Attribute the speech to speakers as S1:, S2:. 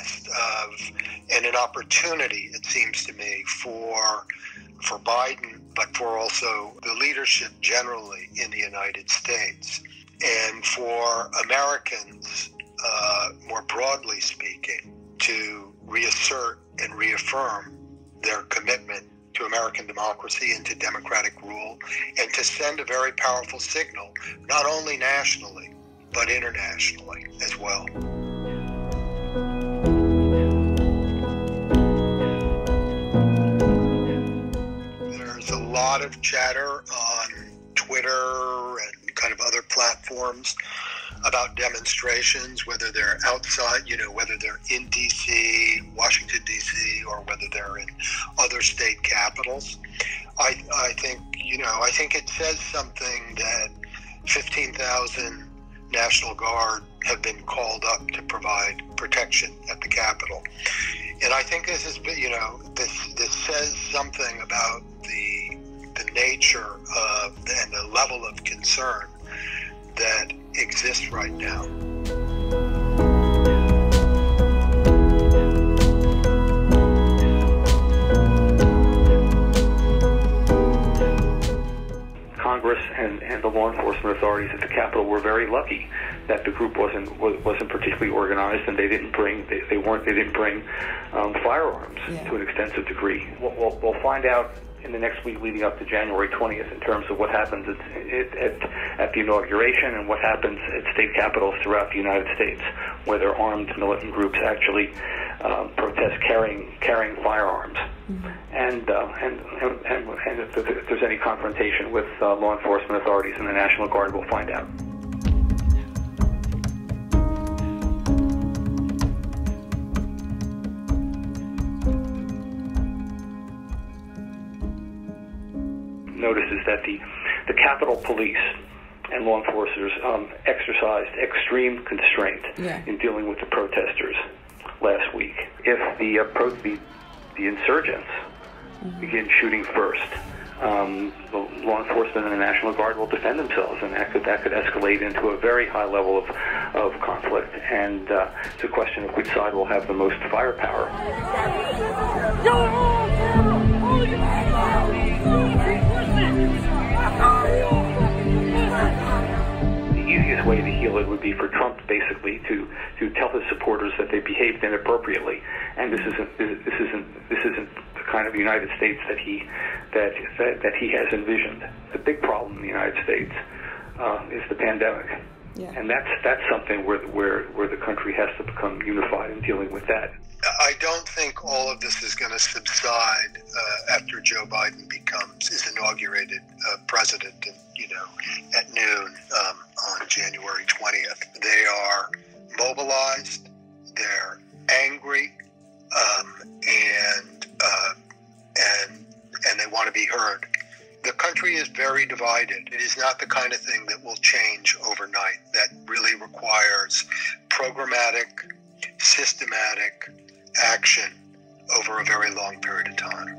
S1: test of, and an opportunity, it seems to me, for Biden, but for also the leadership generally in the United States, and for Americans, more broadly speaking, to reassert and reaffirm their commitment to American democracy and to democratic rule, and to send a very powerful signal, not only nationally, but internationally as well. There's a lot of chatter on Twitter and kind of other platforms about demonstrations, whether they're outside, whether they're in D.C., Washington, D.C., or whether they're in other state capitals. I think it says something that 15,000 National Guard have been called up to provide protection at the Capitol. And I think this is, this says something about the nature of and the level of concern that exists right now.
S2: Congress and the law enforcement authorities at the Capitol were very lucky that the group wasn't particularly organized, and they didn't bring firearms to an extensive degree. We'll find out in the next week leading up to January 20th in terms of what happens at the inauguration and what happens at state capitals throughout the United States, whether armed militant groups actually protest carrying firearms. And if there's any confrontation with law enforcement authorities and the National Guard, we'll find out. Notices that the Capitol Police and law enforcers exercised extreme constraint in dealing with the protesters last week. If the insurgents begin shooting first, the law enforcement and the National Guard will defend themselves, and that could escalate into a very high level of conflict. And it's a question of which side will have the most firepower. The easiest way to heal it would be for Trump basically to tell his supporters that they behaved inappropriately, and this isn't the kind of United States that he has envisioned. The big problem in the United States is the pandemic, and that's something where the country has to become unified in dealing with that.
S1: I don't think all of this is going to subside after Joe Biden is inaugurated president, at noon on January 20th. They are mobilized, they're angry, and they want to be heard. The country is very divided. It is not the kind of thing that will change overnight. That really requires programmatic, systematic action over a very long period of time.